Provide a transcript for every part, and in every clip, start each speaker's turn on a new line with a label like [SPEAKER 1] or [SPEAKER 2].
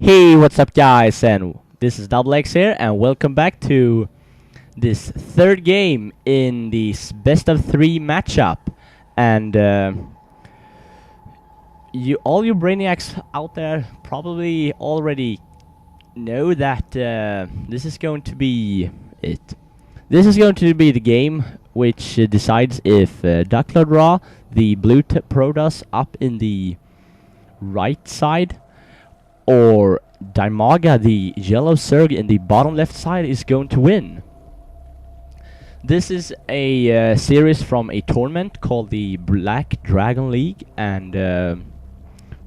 [SPEAKER 1] Hey, what's up guys, and this is X here, and welcome back to this third game in this best of 3 matchup. And all you brainiacs out there probably already know that this is going to be it. This is going to be the game which decides if DuckloadRa, the blue Protoss up in the right side, or Dimaga, the yellow Zerg in the bottom left side, is going to win. This is a series from a tournament called the Black Dragon League, and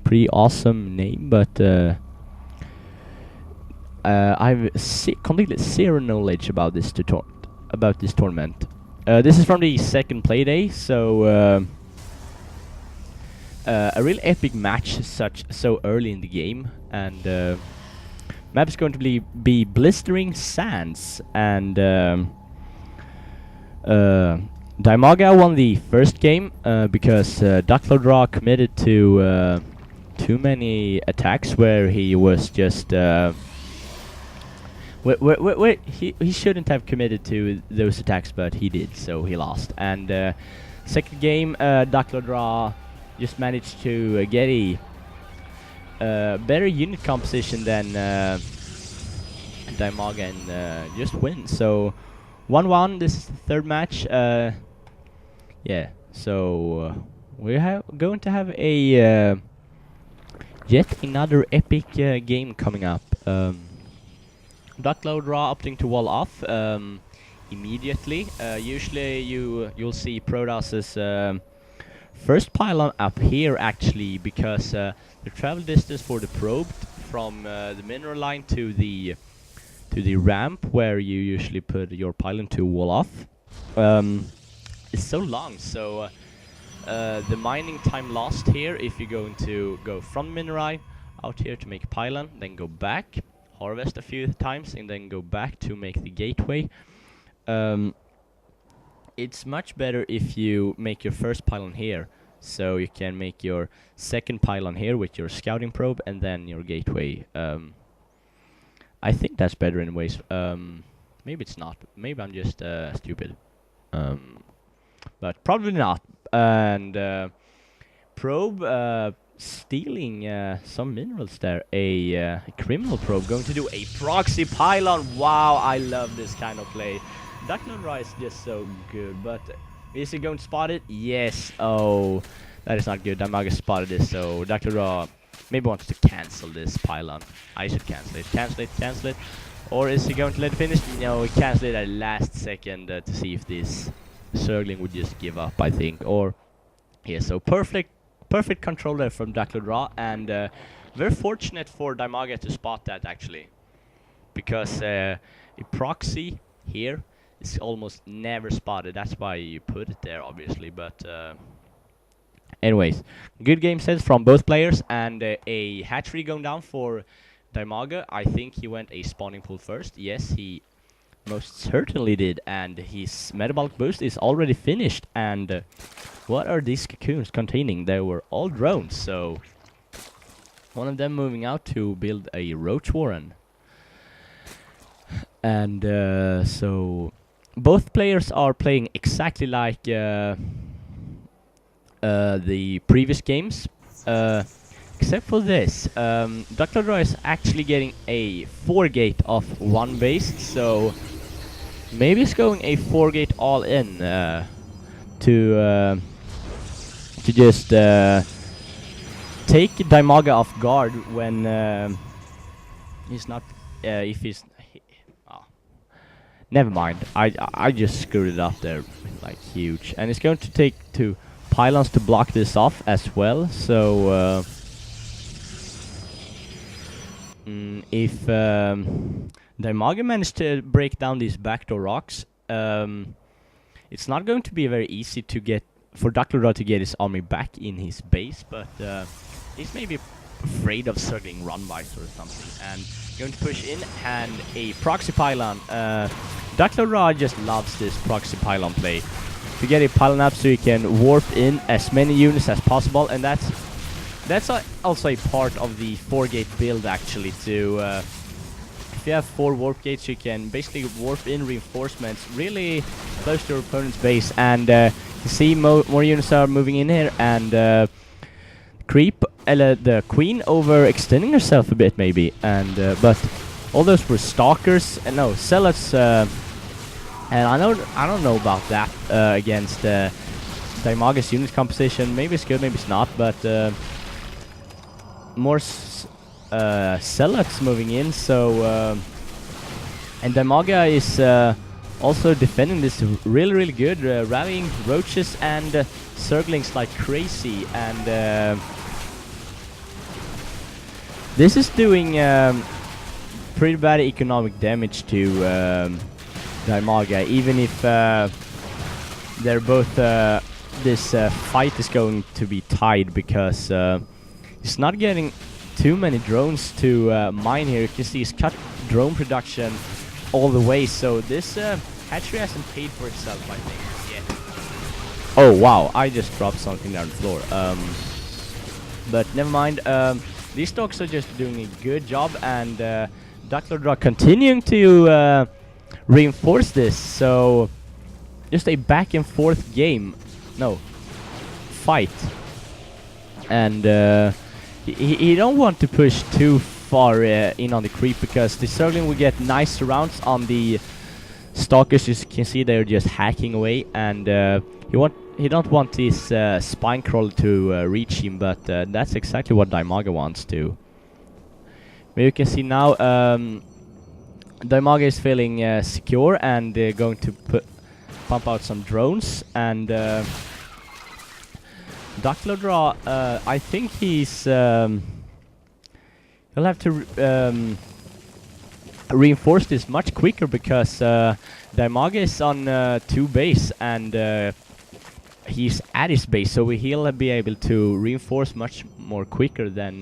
[SPEAKER 1] pretty awesome name, but I've completely zero knowledge about this tournament. This is from the second play day, so a really epic match so early in the game, and map is going to be Blistering Sands, and Dimaga won the first game because DuckloadRa committed to too many attacks where he was just he shouldn't have committed to those attacks, but he did, so he lost. And second game, DuckloadRa just managed to get a better unit composition than Dimaga, and just win. So 1-1. This is the third match. Yeah. So we're going to have a yet another epic game coming up. DuckloadRa opting to wall off immediately. Usually you'll see Protoss's first pylon up here, actually, because the travel distance for the probe from the mineral line to the ramp where you usually put your pylon to wall off is so long. So the mining time lost here, if you're going to go from mineral out here to make a pylon, then go back, harvest a few times, and then go back to make the gateway. It's much better if you make your first pylon here, so you can make your second pylon here with your scouting probe and then your gateway. I think that's better in ways. Maybe it's not. Maybe I'm just stupid. But probably not. And probe stealing some minerals there. A criminal probe going to do a proxy pylon. Wow, I love this kind of play. DuckloadRa is just so good, but is he going to spot it? Yes. Oh, that is not good. Dimaga spotted this, so DuckloadRa maybe wants to cancel this pylon. I should cancel it. Cancel it. Or is he going to let it finish? No, he canceled it at last second to see if this Zergling would just give up, I think. Or, yeah, so perfect control there from DuckloadRa, and very fortunate for Dimaga to spot that, actually. Because a proxy here is almost never spotted. That's why you put it there, obviously. But anyways, good game sense from both players, and a hatchery going down for Dimaga. I think he went a spawning pool first. Yes, he most certainly did, and his metabolic boost is already finished. And what are these cocoons containing? They were all drones, so one of them moving out to build a roach warren. And so both players are playing exactly like the previous games, except for this. DuckloadRa is actually getting a 4-gate off one base, so maybe it's going a 4-gate all in to just take Dimaga off guard when he's not if he's. Never mind. I just screwed it up there, like huge, and it's going to take 2 pylons to block this off as well. So if Dimaga managed to break down these backdoor rocks, it's not going to be very easy to get for DuckloadRa to get his army back in his base, but he's maybe afraid of Zergling run-bys or something, and going to push in, and a proxy pylon. DuckloadRa just loves this proxy pylon play. To get a pylon up so you can warp in as many units as possible, and that's that's also a part of the 4-gate build, actually, to if you have 4 warp gates, you can basically warp in reinforcements really close to your opponent's base, and you see more units are moving in here, and creep the queen over extending herself a bit, maybe, and but all those were stalkers, and no, zealots, and I don't know about that against DuckloadRa's unit composition. Maybe it's good, maybe it's not, but more zealots moving in, so and DuckloadRa is also defending this really good, rallying roaches and zerglings like crazy, and this is doing pretty bad economic damage to DuckloadRa, even if they're both this fight is going to be tied, because he's not getting too many drones to mine here. You can see he's cut drone production all the way, so this hatchery hasn't paid for itself, I think, yet. Oh wow, I just dropped something down the floor. But never mind, these dogs are just doing a good job, and DuckloadRa continuing to reinforce this, so just a back and forth game. No, fight. And he don't want to push too far in on the creep, because the Zergling will get nice surrounds on the stalkers. You can see they're just hacking away, and he don't want this spine crawler to reach him, but that's exactly what Dimaga wants to. But you can see now Dimaga is feeling secure, and going to pump out some drones, and DuckloadRa, I think he's he'll have to reinforce this much quicker, because Dimaga is on 2 base, and he's at his base, so he'll be able to reinforce much more quicker than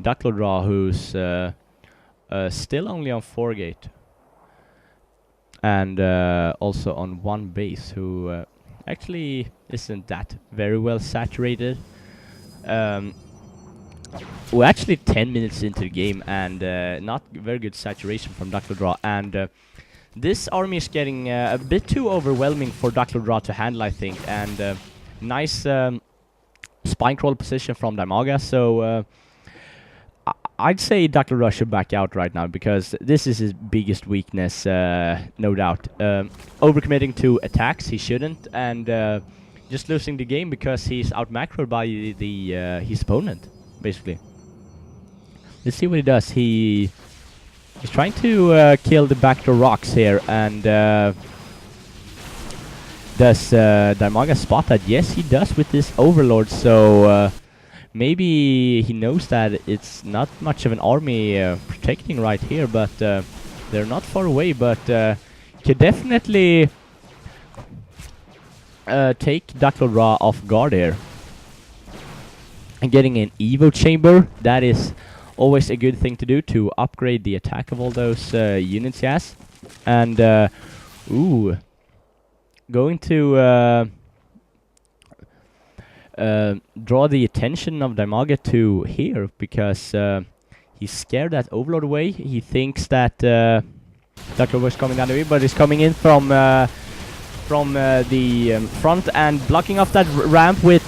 [SPEAKER 1] DuckloadRa, who's still only on 4-gate, and also on 1 base, who actually isn't that very well saturated. We're actually 10 minutes into the game, and not very good saturation from DuckloadRa, and this army is getting a bit too overwhelming for DuckloadRa to handle, I think, and nice spine crawl position from Dimaga, so I'd say DuckloadRa should back out right now, because this is his biggest weakness, no doubt. Overcommitting to attacks, he shouldn't, and just losing the game because he's out-macroed by his opponent, basically. Let's see what he does. He's trying to kill the backdoor rocks here, and does Dimaga spot that? Yes, he does with this Overlord, so maybe he knows that it's not much of an army protecting right here, but they're not far away, but could definitely take DuckloadRa off guard here. And getting an Evo chamber, that is always a good thing to do to upgrade the attack of all those units he has. And ooh, going to draw the attention of Dimaga to here, because he's scared that Overlord away. He thinks that DuckloadRa is coming down the way, but he's coming in from the front and blocking off that ramp with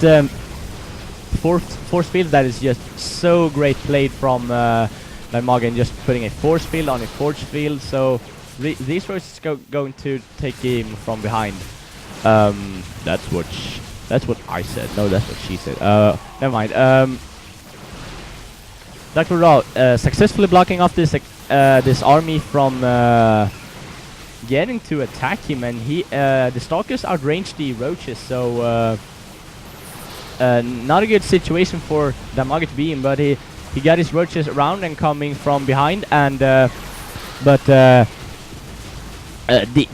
[SPEAKER 1] force field. That is just so great played from Dimaga, and just putting a force field on a force field. So these roads going to take him from behind. That's what I said. No, that's what she said. Never mind. DuckloadRa successfully blocking off this this army from getting to attack him, and the stalkers outranged the roaches, so not a good situation for Dimaga to be in. But he got his roaches around and coming from behind, and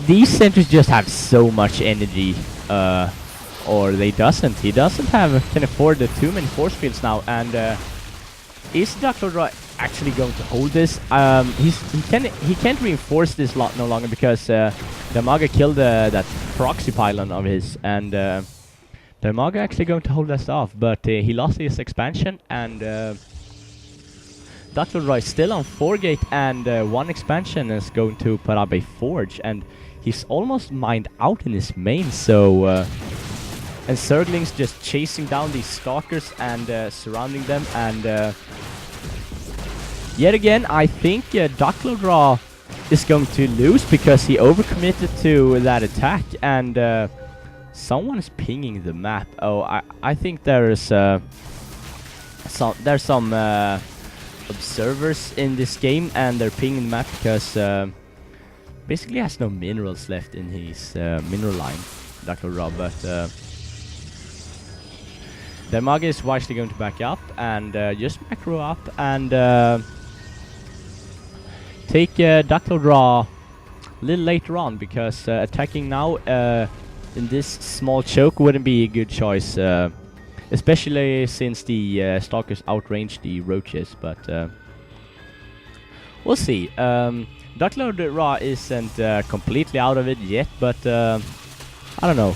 [SPEAKER 1] these sentries just have so much energy, or they doesn't. He doesn't can afford the too many force fields now, and is DuckloadRa actually going to hold this? He can't reinforce this lot no longer, because Dimaga killed that proxy pylon of his, and Dimaga actually going to hold us off, but he lost his expansion, and DuckloadRa is still on 4 gate, and 1 expansion is going to put up a forge, and he's almost mined out in his main, so and Zerglings just chasing down these stalkers and surrounding them, and yet again I think DuckloadRa is going to lose because he overcommitted to that attack, and someone is pinging the map. Oh, I think there's some observers in this game, and they're pinging the map because basically has no minerals left in his mineral line, DuckloadRa, but Dimaga is wisely going to back up and just macro up and take DuckloadRa a little later on, because attacking now in this small choke wouldn't be a good choice, especially since the stalkers outrange the roaches, but we'll see. DuckloadRa isn't completely out of it yet, but I don't know.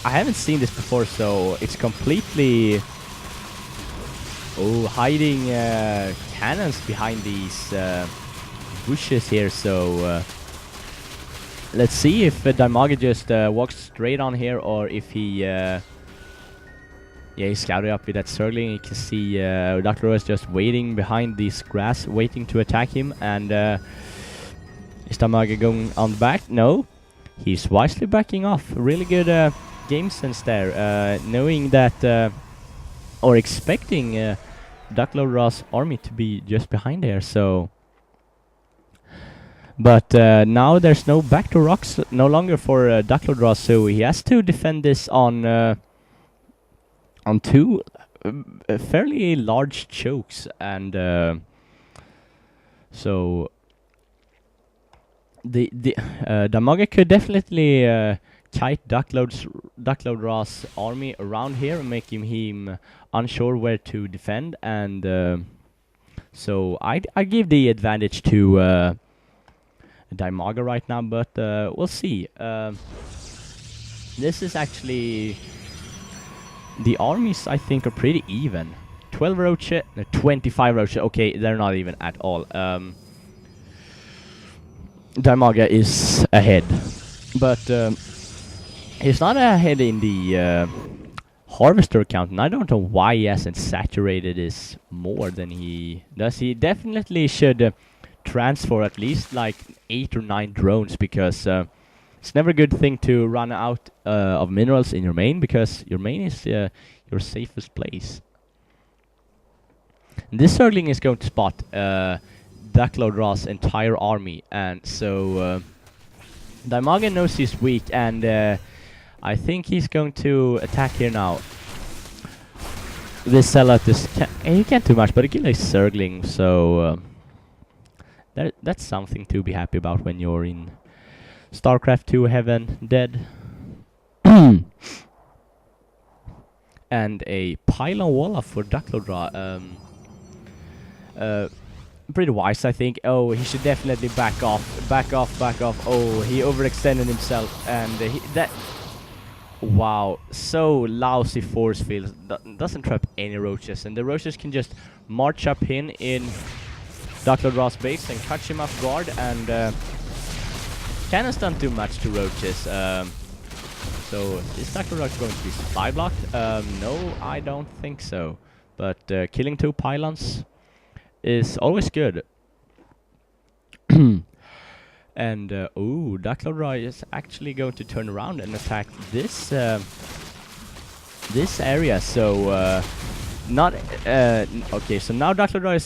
[SPEAKER 1] I haven't seen this before, so it's completely hiding cannons behind these bushes here, so let's see if Dimaga just walks straight on here, or if he he's scouted up with that Zergling. You can see DuckloadRa is just waiting behind this grass, waiting to attack him, and is Dimaga going on the back? No, he's wisely backing off. Really good game sense there, knowing that or expecting DuckloadRa's army to be just behind there, so but now there's no back to rocks no longer for DuckloadRa, so he has to defend this on 2 fairly large chokes, and so the Dimaga could definitely kite DuckloadRa's army around here and make him unsure where to defend, and so I give the advantage to Dimaga right now, but we'll see. This is actually, the armies I think are pretty even. 12 roaches, 25 roaches. Okay, they're not even at all. Dimaga is ahead, but he's not ahead in the harvester count, and I don't know why he hasn't saturated this more than he does. He definitely should transfer at least like 8 or 9 drones, because it's never a good thing to run out of minerals in your main, because your main is your safest place. And this Zergling is going to spot DuckloadRa's entire army, and so Dimaga knows he's weak, and I think he's going to attack here now. This sellout is he can't do much, but he killed a Zergling, so that's something to be happy about when you're in StarCraft 2 heaven dead. And a pylon wall up for DuckloadRa. Pretty wise, I think. Oh, he should definitely back off. Back off. Oh, he overextended himself, and that. Wow, so lousy force field. Doesn't trap any roaches, and the roaches can just march up in DuckloadRa's base and catch him off guard, and cannons don't do much to roaches. So is DuckloadRa going to be supply blocked? No, I don't think so. But killing 2 pylons is always good. And ooh, DuckloadRa is actually going to turn around and attack this this area. So not okay. So now DuckloadRa is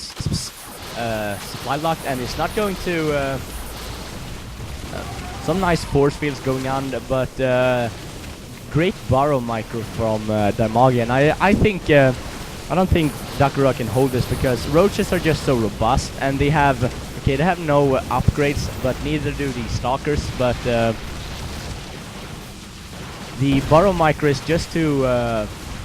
[SPEAKER 1] supply blocked, and it's not going to. Some nice force fields going on, but great burrow micro from Dimaga, and I think I don't think DuckloadRa can hold this, because roaches are just so robust, and they have they have no upgrades, but neither do the stalkers. But the burrow micro is just too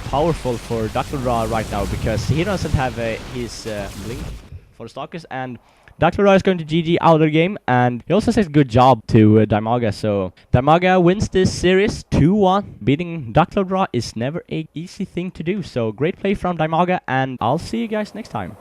[SPEAKER 1] powerful for DuckloadRa right now, because he doesn't have his blink for stalkers, and DuckloadRa is going to GG out of the game, and he also says good job to Dimaga. So Dimaga wins this series 2-1. Beating DuckloadRa is never an easy thing to do. So great play from Dimaga, and I'll see you guys next time.